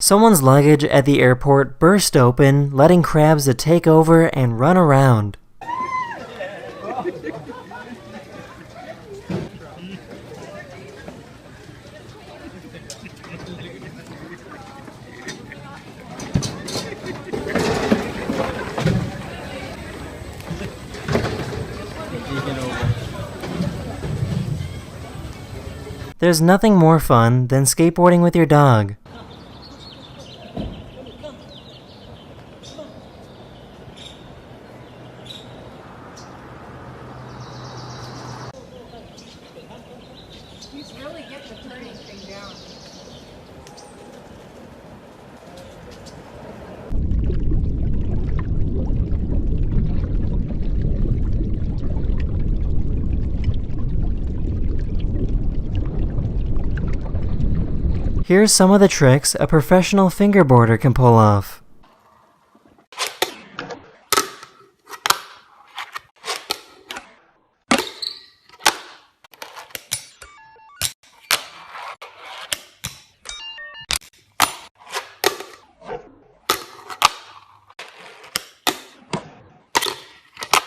Someone's luggage at the airport burst open, letting crabs to take over and run around. There's nothing more fun than skateboarding with your dog. He's really getting the turning thing down. Here's some of the tricks a professional fingerboarder can pull off.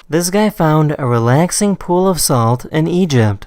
This guy found a relaxing pool of salt in Egypt.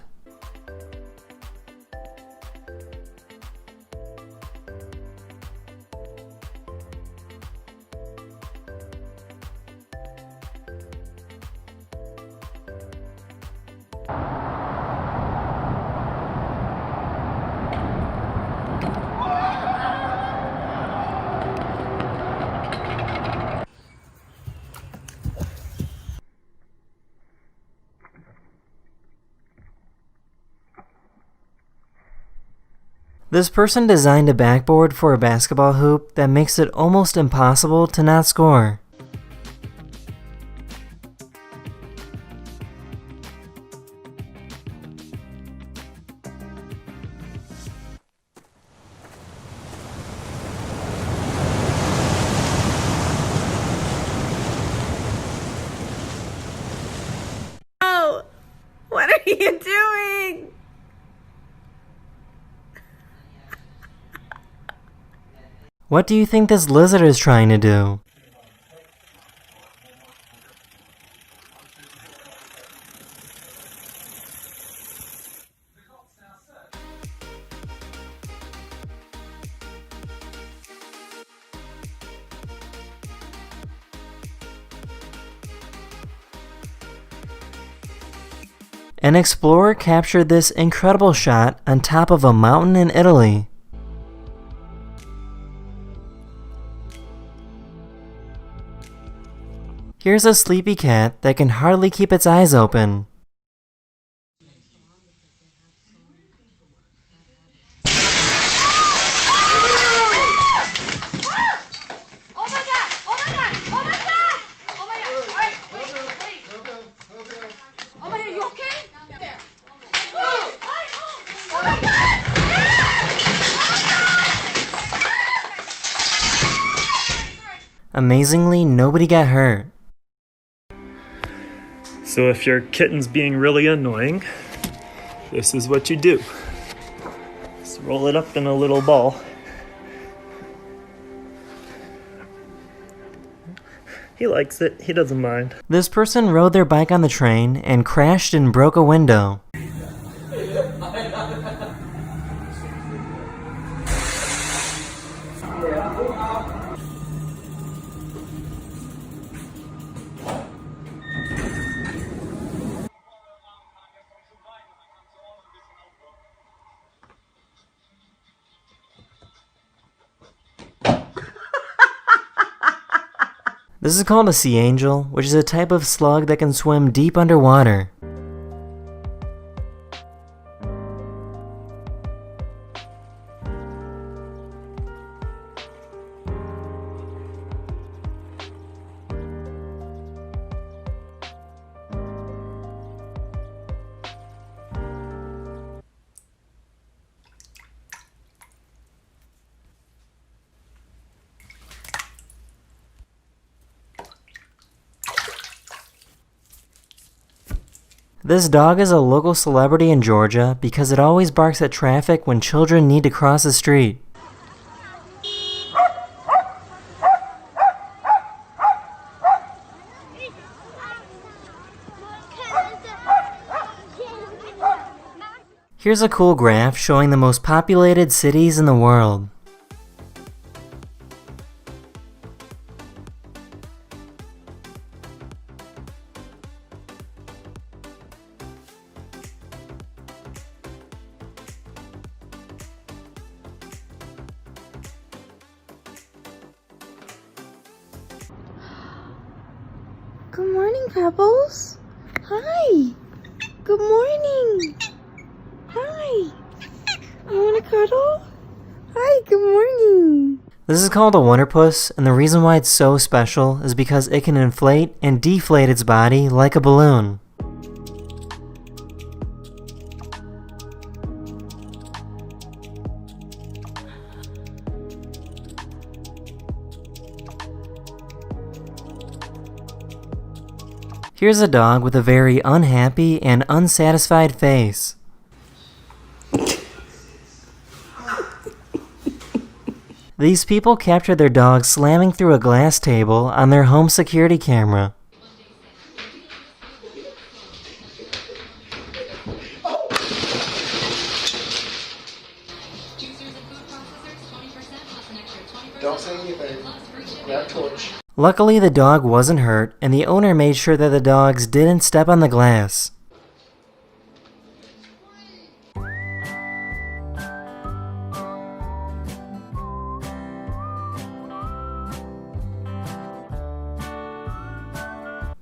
This person designed a backboard for a basketball hoop that makes it almost impossible to not score. Oh, what are you doing? What do you think this lizard is trying to do? An explorer captured this incredible shot on top of a mountain in Italy. Here's a sleepy cat that can hardly keep its eyes open. Amazingly, nobody got hurt. So if your kitten's being really annoying, this is what you do. Just roll it up in a little ball. He likes it, he doesn't mind. This person rode their bike on the train and crashed and broke a window. This is called a sea angel, which is a type of slug that can swim deep underwater. This dog is a local celebrity in Georgia because it always barks at traffic when children need to cross the street. Here's a cool graph showing the most populated cities in the world. Good morning, Pebbles. Hi. Good morning. Hi. You want to cuddle? Hi, good morning. This is called a wonderpuss, and the reason why it's so special is because it can inflate and deflate its body like a balloon. Here's a dog with a very unhappy and unsatisfied face. These people captured their dog slamming through a glass table on their home security camera. Don't say anything. Grab torch. Luckily, the dog wasn't hurt, and the owner made sure that the dogs didn't step on the glass.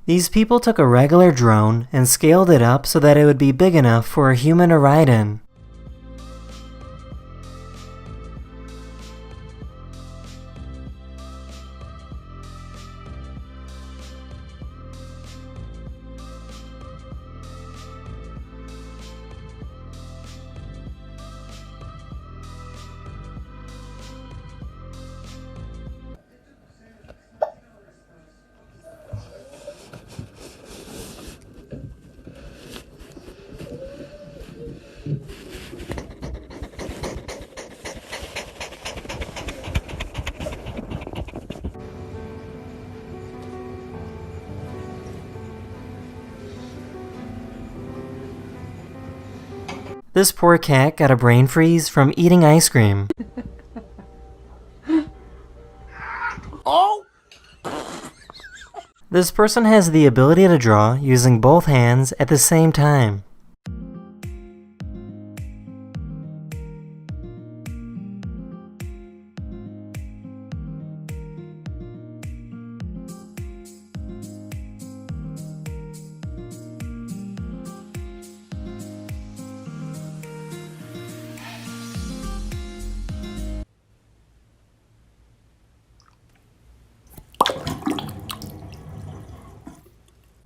These people took a regular drone and scaled it up so that it would be big enough for a human to ride in. This poor cat got a brain freeze from eating ice cream. This person has the ability to draw using both hands at the same time.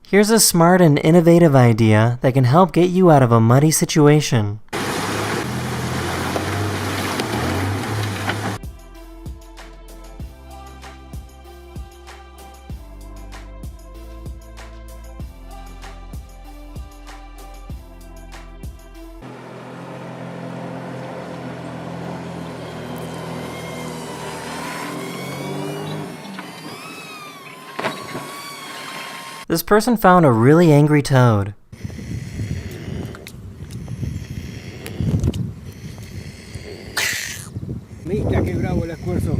Here's a smart and innovative idea that can help get you out of a muddy situation. This person found a really angry toad. Mira qué bravo el esfuerzo.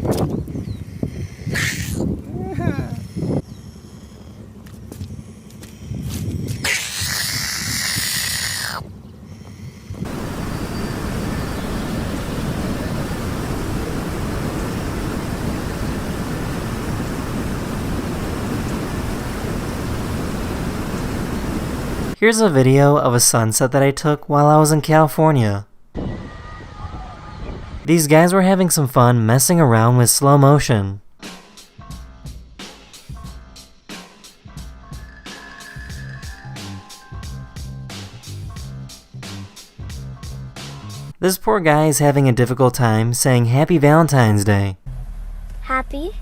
Here's a video of a sunset that I took while I was in California. These guys were having some fun messing around with slow motion. This poor guy is having a difficult time saying Happy Valentine's Day. Happy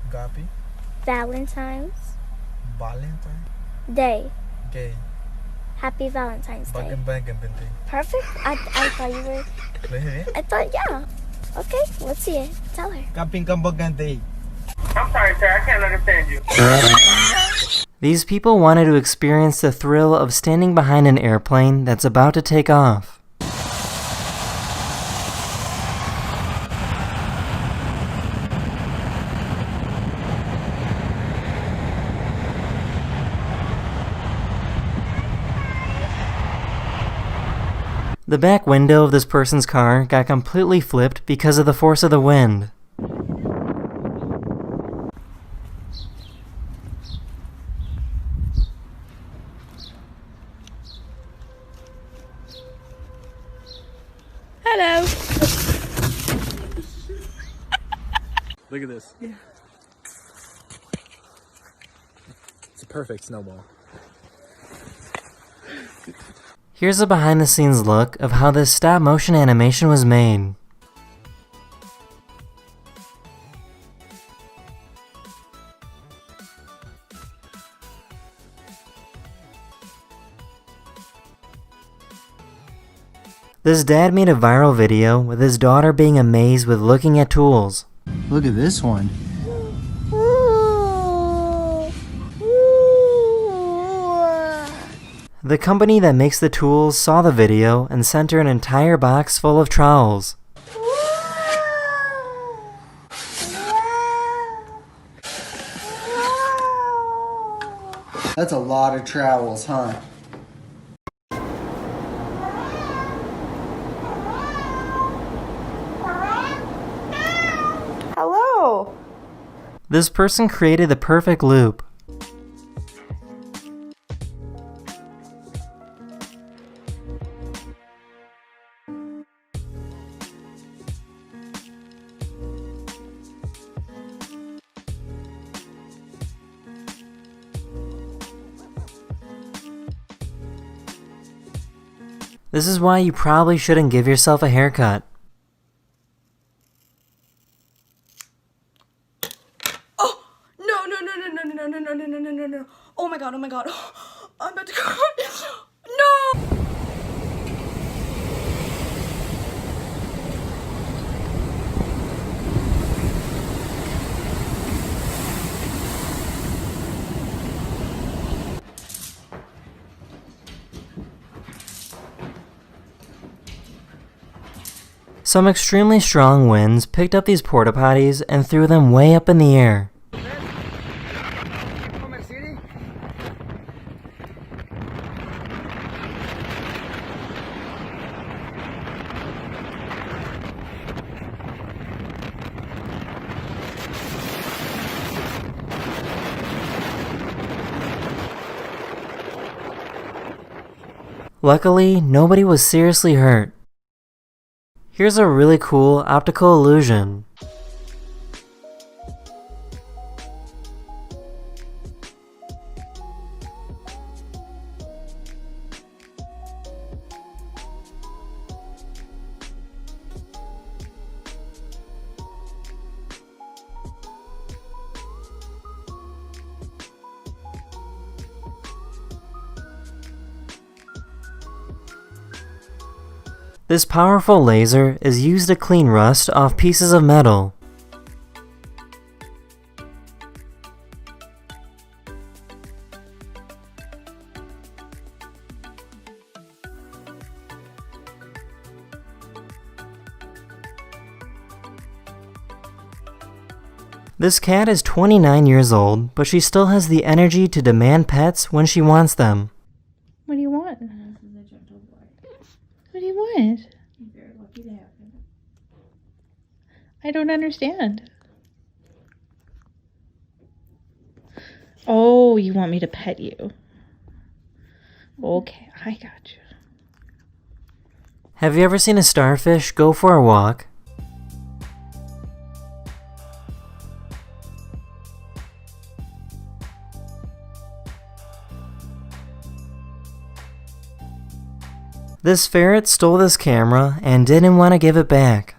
Gabi. Valentine's Valentine. Day. Gay. Happy Valentine's Day. Bagan binti. Perfect. I thought you were. I thought, yeah. Okay, let's see it. Tell her. Camping Kambagan Day. I'm sorry, sir. I can't understand you. These people wanted to experience the thrill of standing behind an airplane that's about to take off. The back window of this person's car got completely flipped because of the force of the wind. Hello. Look at this. Yeah. It's a perfect snowball. Here's a behind the scenes look of how this stop motion animation was made. This dad made a viral video with his daughter being amazed with looking at tools. Look at this one. The company that makes the tools saw the video and sent her an entire box full of trowels. That's a lot of trowels, huh? Hello. This person created the perfect loop. This is why you probably shouldn't give yourself a haircut. Oh no no no no no no no no no no no no no! Oh my god! Oh my god! I'm about to cry. No! Some extremely strong winds picked up these porta potties and threw them way up in the air. Luckily, nobody was seriously hurt. Here's a really cool optical illusion. This powerful laser is used to clean rust off pieces of metal. This cat is 29 years old, but she still has the energy to demand pets when she wants them. What do you want? What do you want? You're very lucky to have him. I don't understand. Oh, you want me to pet you? Okay, I got you. Have you ever seen a starfish go for a walk? This ferret stole this camera and didn't want to give it back.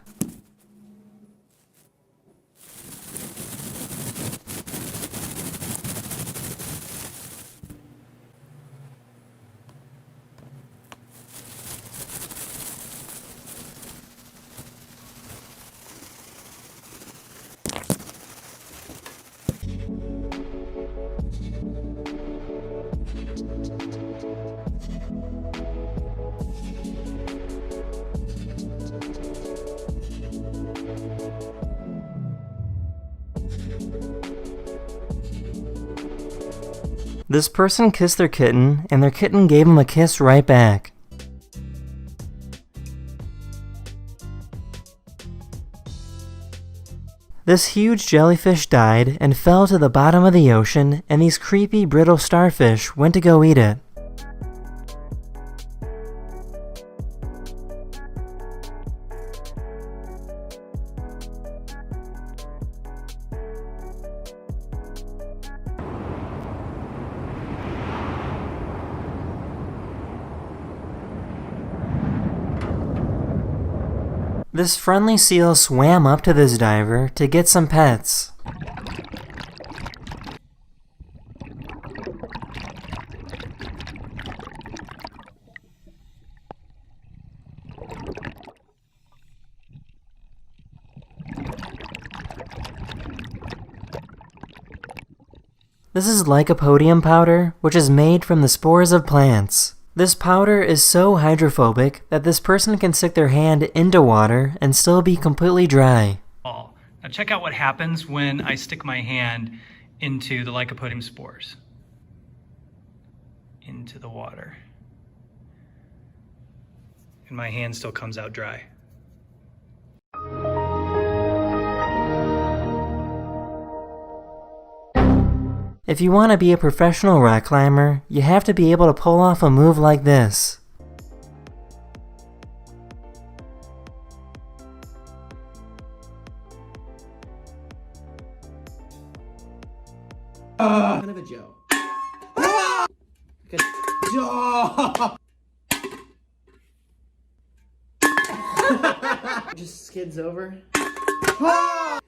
This person kissed their kitten, and their kitten gave him a kiss right back. This huge jellyfish died and fell to the bottom of the ocean, and these creepy, brittle starfish went to go eat it. This friendly seal swam up to this diver to get some pets. This is lycopodium powder, which is made from the spores of plants. This powder is so hydrophobic that this person can stick their hand into water and still be completely dry. Now check out what happens when I stick my hand into the lycopodium spores. Into the water. And my hand still comes out dry. If you want to be a professional rock climber, you have to be able to pull off a move like this. Kind of a joke. Just skids over. Wow!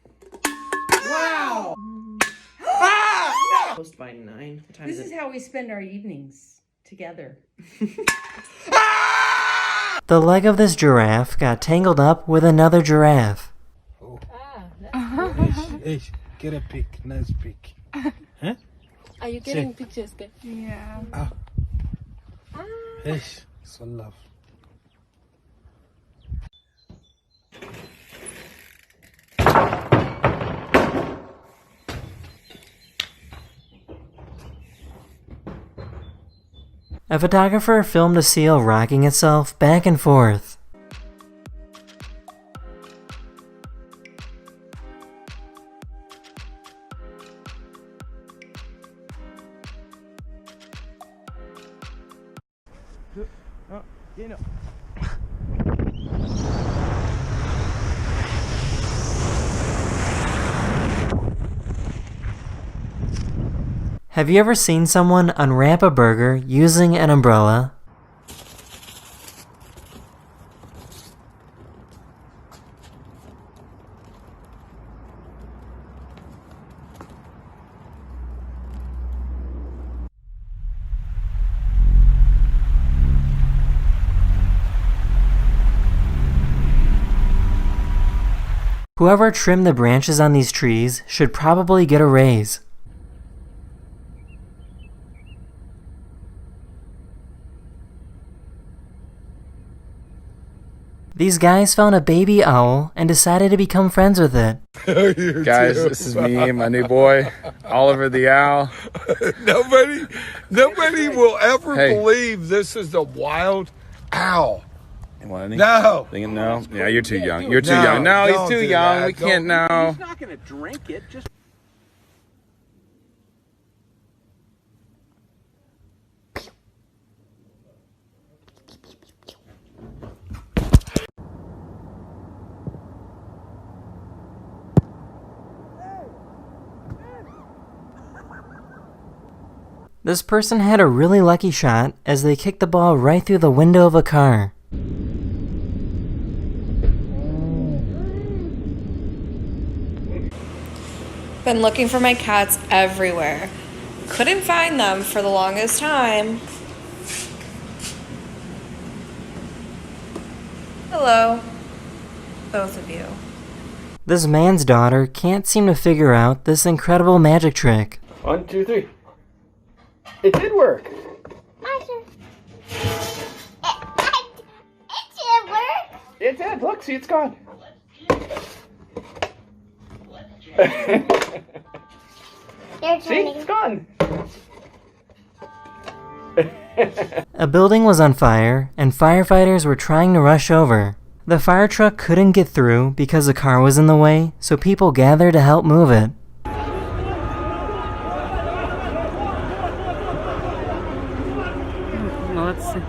Post by 9. What time This is is it? how we spend our evenings together. The leg of this giraffe got tangled up with another giraffe. Hey, get a pic, nice pic. Huh? Are you getting pictures, babe? Yeah. Hey, so love. A photographer filmed a seal rocking itself back and forth. Have you ever seen someone unwrap a burger using an umbrella? Whoever trimmed the branches on these trees should probably get a raise. These guys found a baby owl and decided to become friends with it. Guys, this is me, my new boy, Oliver the Owl. Nobody will ever believe this is a wild owl. No. No? Yeah, you're too young. You're too young. No, he's too young. We can't now. He's not gonna drink it. Just. This person had a really lucky shot as they kicked the ball right through the window of a car. Been looking for my cats everywhere. Couldn't find them for the longest time. Hello, both of you. This man's daughter can't seem to figure out this incredible magic trick. 1, 2, 3. It did work. It did. Look, see, it's gone. See, it's gone. A building was on fire, and firefighters were trying to rush over. The fire truck couldn't get through because the car was in the way, so people gathered to help move it. Let's see.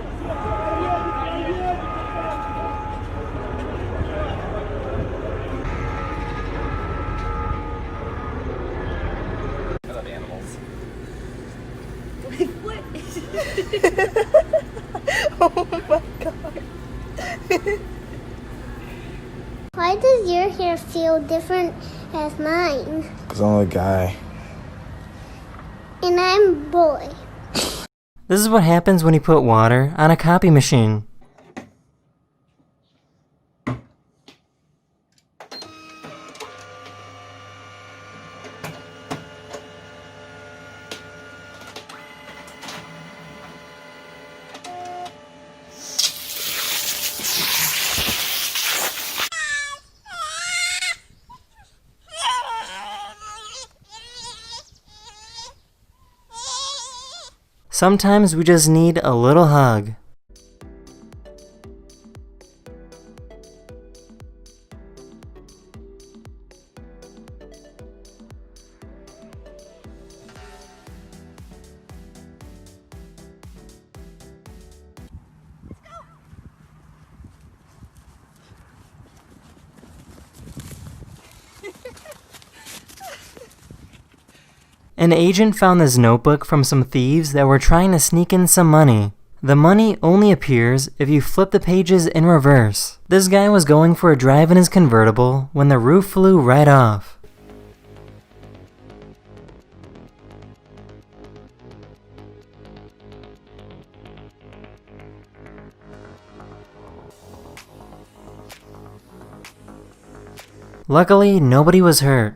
I love animals. What? Oh my god. Why does your hair feel different as mine? Because I'm a guy. And I'm a boy. This is what happens when you put water on a copy machine. Sometimes we just need a little hug. An agent found this notebook from some thieves that were trying to sneak in some money. The money only appears if you flip the pages in reverse. This guy was going for a drive in his convertible when the roof flew right off. Luckily, nobody was hurt.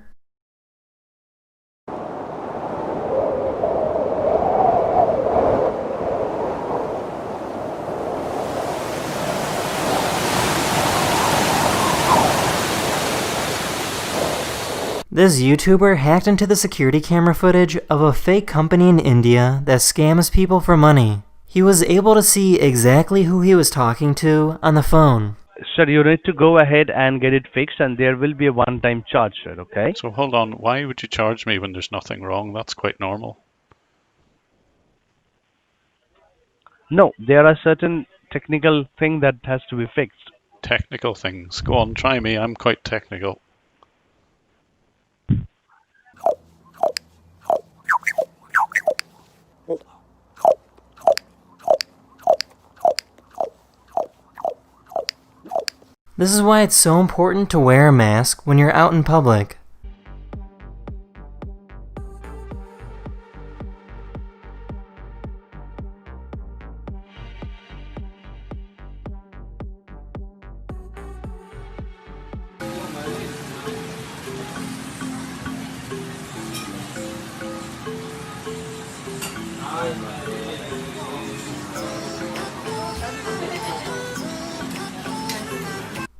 This YouTuber hacked into the security camera footage of a fake company in India that scams people for money. He was able to see exactly who he was talking to on the phone. Sir, you need to go ahead and get it fixed, and there will be a one-time charge, sir, okay? So hold on, why would you charge me when there's nothing wrong? That's quite normal. No, there are certain technical things that has to be fixed. Technical things? Go on, try me, I'm quite technical. This is why it's so important to wear a mask when you're out in public.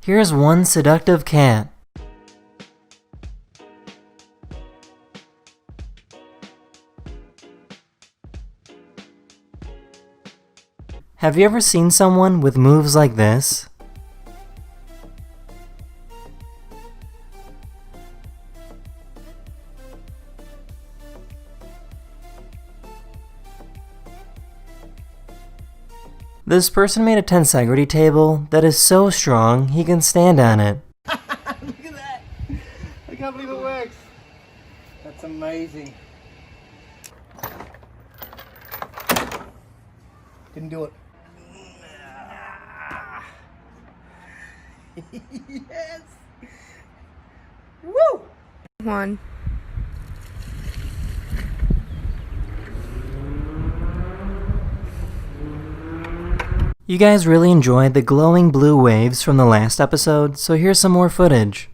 Here's one seductive cat. Have you ever seen someone with moves like this? This person made a tensegrity table that is so strong he can stand on it. Look at that! I can't believe it works. That's amazing. Didn't do it. Yes! Woo! One. You guys really enjoyed the glowing blue waves from the last episode, so here's some more footage.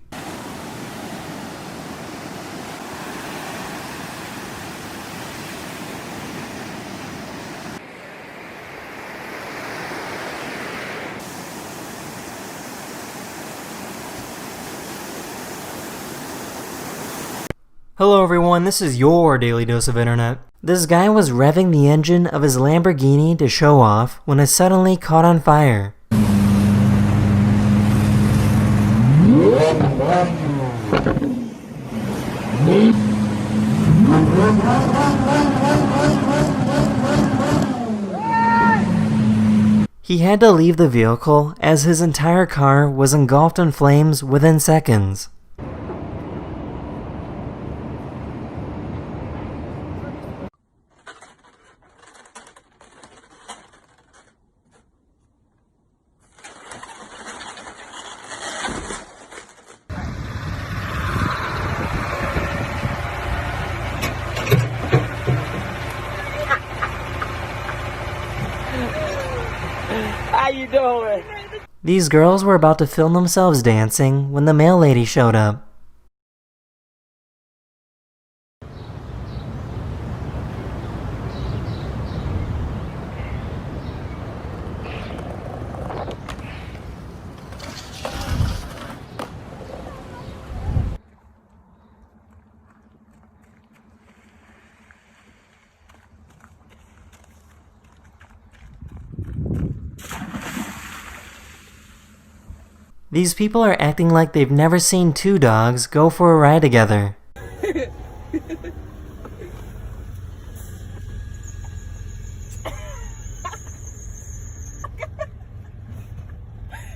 Hello everyone, this is your Daily Dose of Internet. This guy was revving the engine of his Lamborghini to show off when it suddenly caught on fire. He had to leave the vehicle as his entire car was engulfed in flames within seconds. How you doing? These girls were about to film themselves dancing when the mail lady showed up. These people are acting like they've never seen two dogs go for a ride together.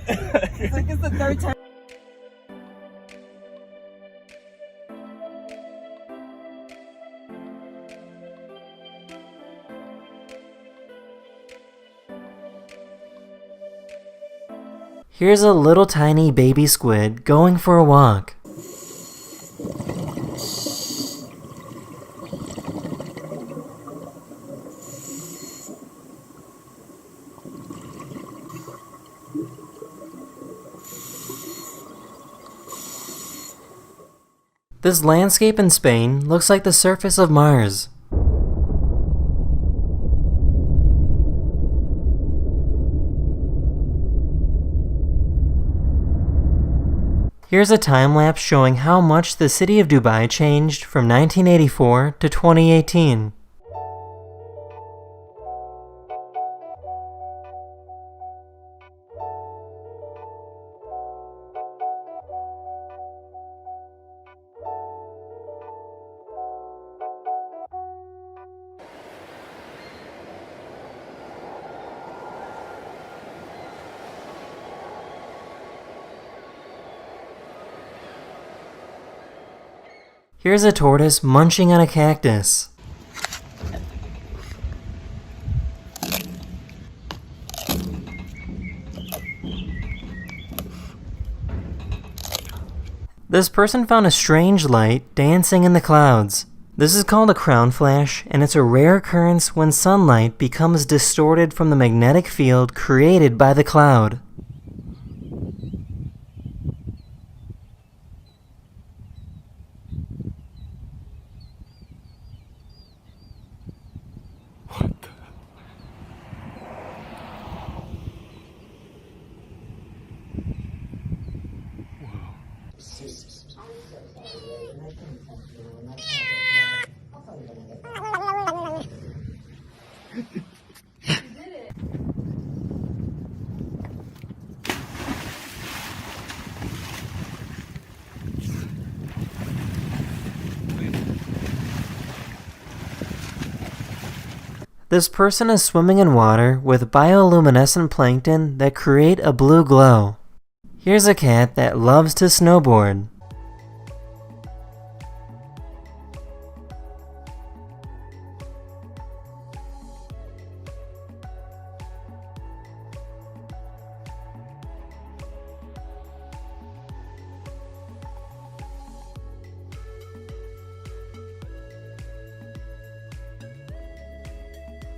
It's like it's the third time. Here's a little tiny baby squid going for a walk. This landscape in Spain looks like the surface of Mars. Here's a time-lapse showing how much the city of Dubai changed from 1984 to 2018. Here's a tortoise munching on a cactus. This person found a strange light dancing in the clouds. This is called a crown flash, and it's a rare occurrence when sunlight becomes distorted from the magnetic field created by the cloud. This person is swimming in water with bioluminescent plankton that create a blue glow. Here's a cat that loves to snowboard.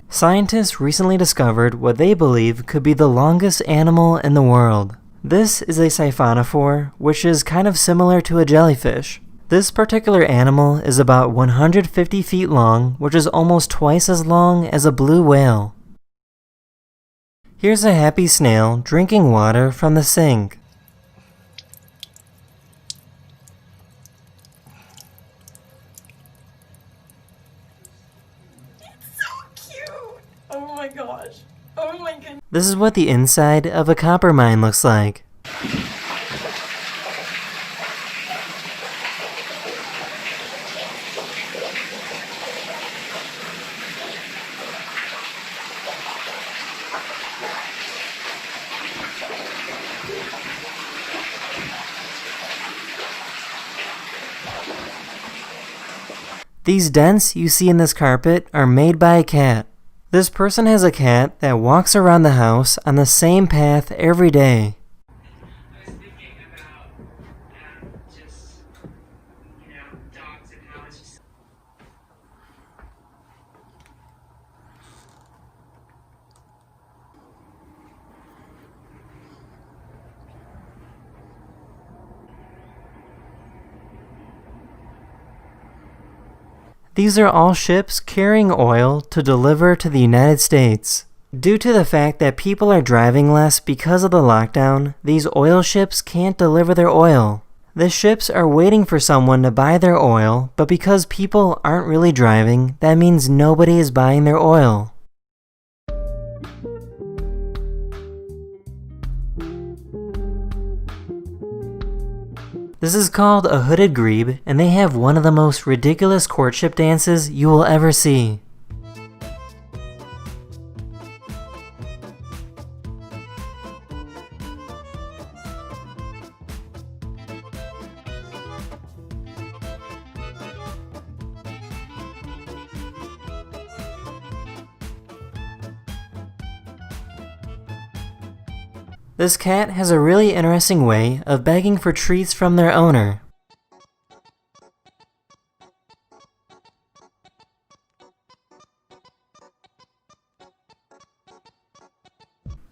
Scientists recently discovered what they believe could be the longest animal in the world. This is a siphonophore, which is kind of similar to a jellyfish. This particular animal is about 150 feet long, which is almost twice as long as a blue whale. Here's a happy snail drinking water from the sink. Oh my gosh. Oh my goodness. This is what the inside of a copper mine looks like. These dents you see in this carpet are made by a cat. This person has a cat that walks around the house on the same path every day. These are all ships carrying oil to deliver to the United States. Due to the fact that people are driving less because of the lockdown, these oil ships can't deliver their oil. The ships are waiting for someone to buy their oil, but because people aren't really driving, that means nobody is buying their oil. This is called a hooded grebe, and they have one of the most ridiculous courtship dances you will ever see. This cat has a really interesting way of begging for treats from their owner.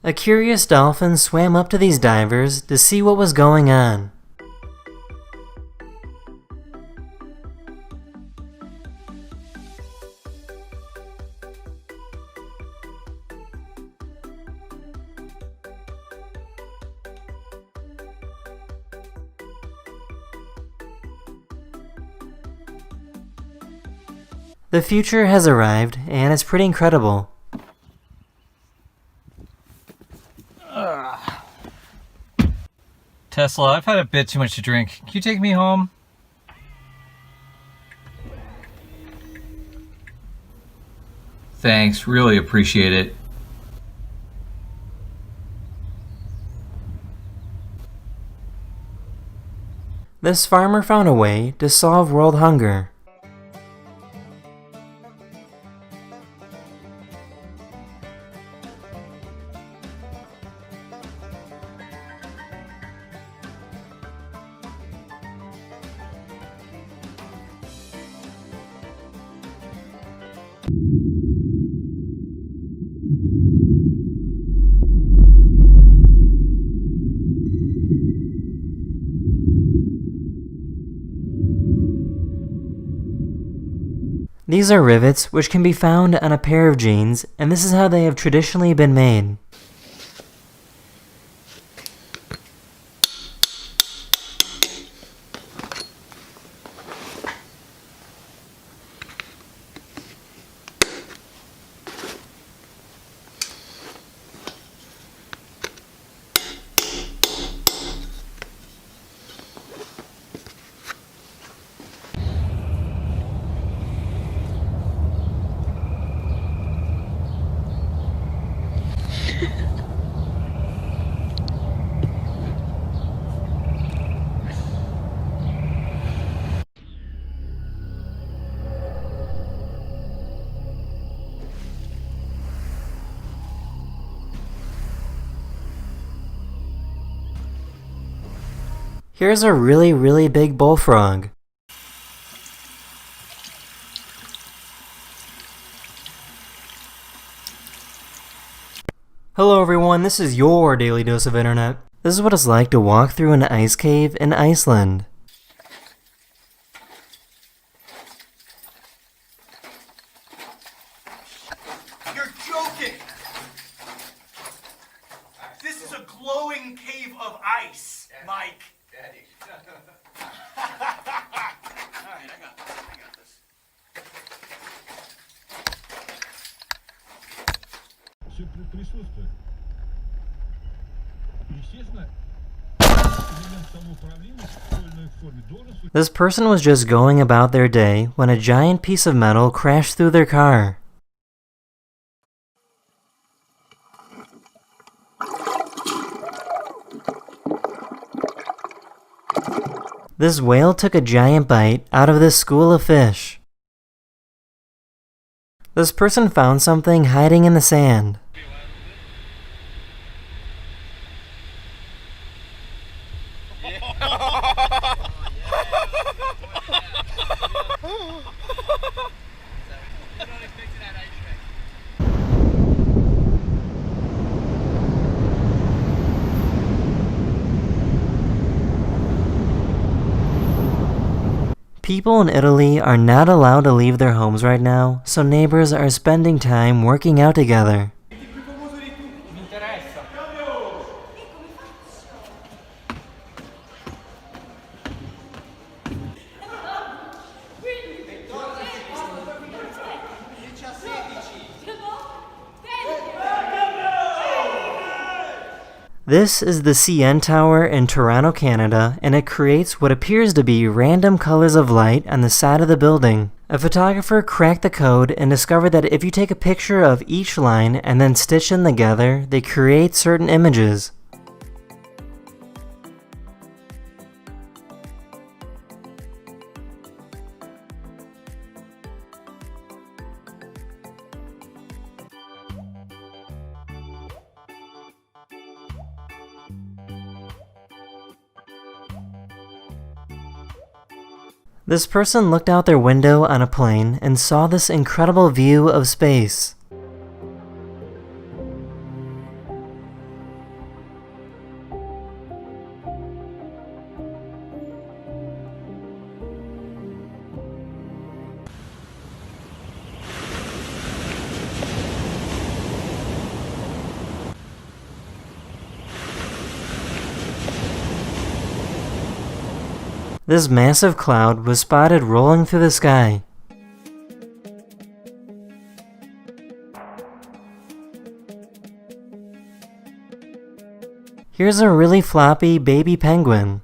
A curious dolphin swam up to these divers to see what was going on. The future has arrived, and it's pretty incredible. Tesla, I've had a bit too much to drink. Can you take me home? Thanks, really appreciate it. This farmer found a way to solve world hunger. These are rivets which can be found on a pair of jeans, and this is how they have traditionally been made. Here's a really big bullfrog. Hello everyone, this is your Daily Dose of Internet. This is what it's like to walk through an ice cave in Iceland. You're joking! This is a glowing cave of ice, Mike. Daddy. Alright, I got this. Все присутствует. Естественно, самоуправление в школьной форме должен... This person was just going about their day when a giant piece of metal crashed through their car. This whale took a giant bite out of this school of fish. This person found something hiding in the sand. People in Italy are not allowed to leave their homes right now, so neighbors are spending time working out together. This is the CN Tower in Toronto, Canada, and it creates what appears to be random colors of light on the side of the building. A photographer cracked the code and discovered that if you take a picture of each line and then stitch them together, they create certain images. This person looked out their window on a plane and saw this incredible view of space. This massive cloud was spotted rolling through the sky. Here's a really floppy baby penguin.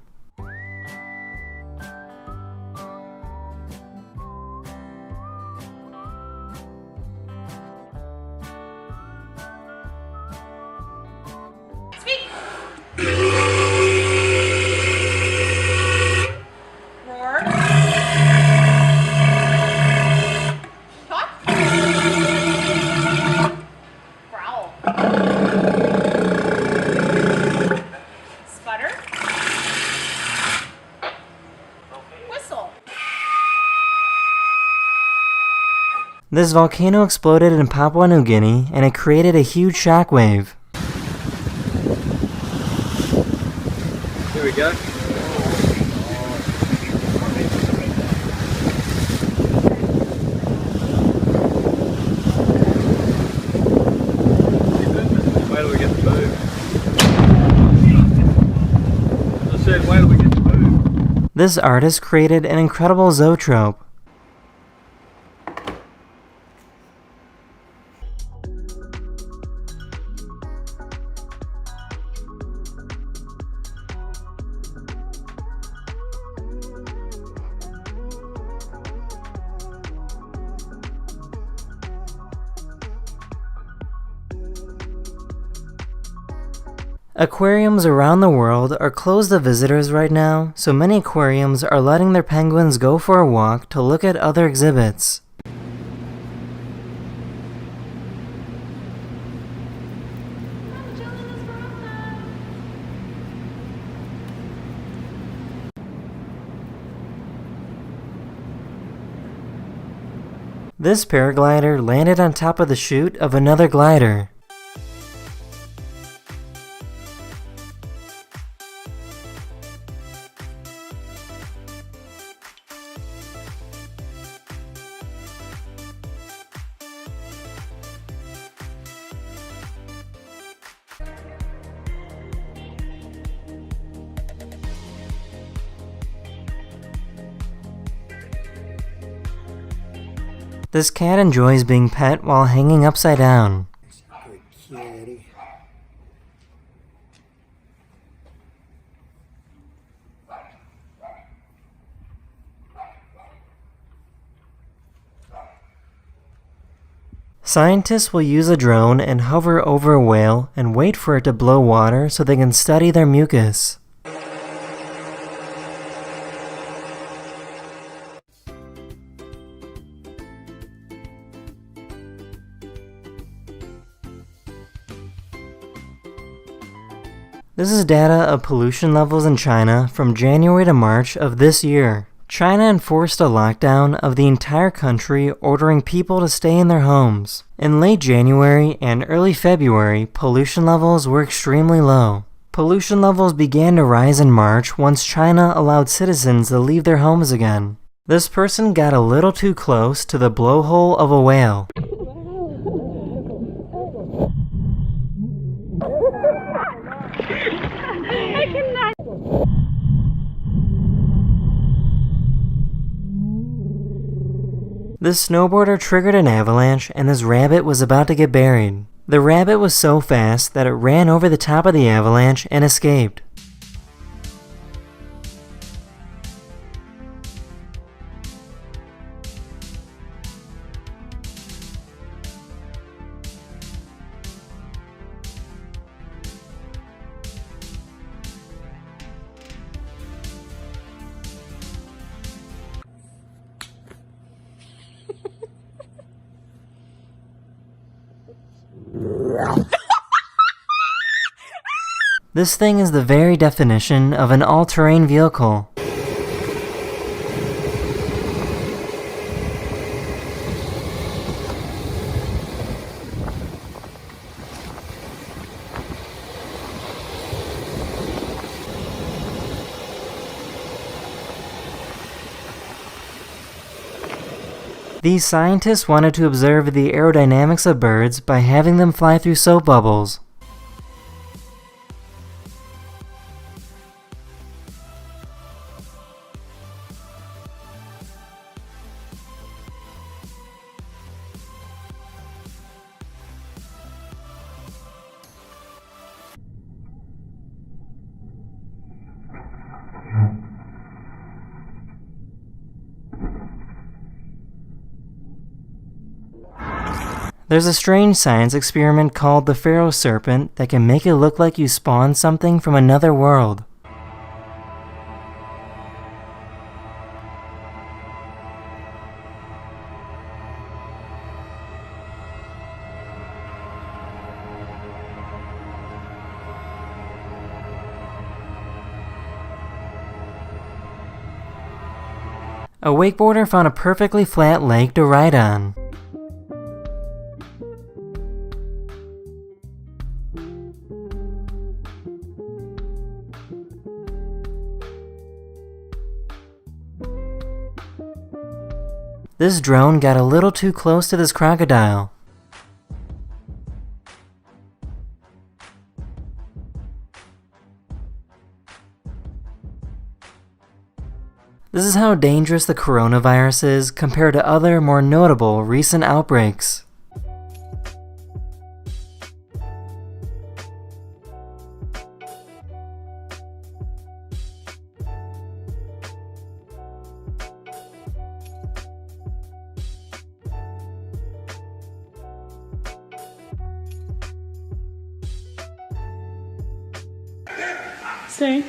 This volcano exploded in Papua New Guinea and it created a huge shockwave. Here we go. Wait till we get the boom. I said, wait till we get the boom. This artist created an incredible zoetrope. Aquariums around the world are closed to visitors right now, so many aquariums are letting their penguins go for a walk to look at other exhibits. This paraglider landed on top of the chute of another glider. This cat enjoys being pet while hanging upside down. Good kitty. Scientists will use a drone and hover over a whale and wait for it to blow water so they can study their mucus. This is data of pollution levels in China from January to March of this year. China enforced a lockdown of the entire country, ordering people to stay in their homes. In late January and early February, pollution levels were extremely low. Pollution levels began to rise in March once China allowed citizens to leave their homes again. This person got a little too close to the blowhole of a whale. This snowboarder triggered an avalanche and this rabbit was about to get buried. The rabbit was so fast that it ran over the top of the avalanche and escaped. This thing is the very definition of an all-terrain vehicle. These scientists wanted to observe the aerodynamics of birds by having them fly through soap bubbles. There's a strange science experiment called the Pharaoh Serpent that can make it look like you spawned something from another world. A wakeboarder found a perfectly flat lake to ride on. This drone got a little too close to this crocodile. This is how dangerous the coronavirus is compared to other, more notable recent outbreaks. Stay.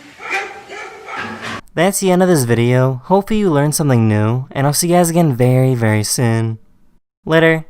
That's the end of this video. Hopefully you learned something new, and I'll see you guys again very, very soon. Later.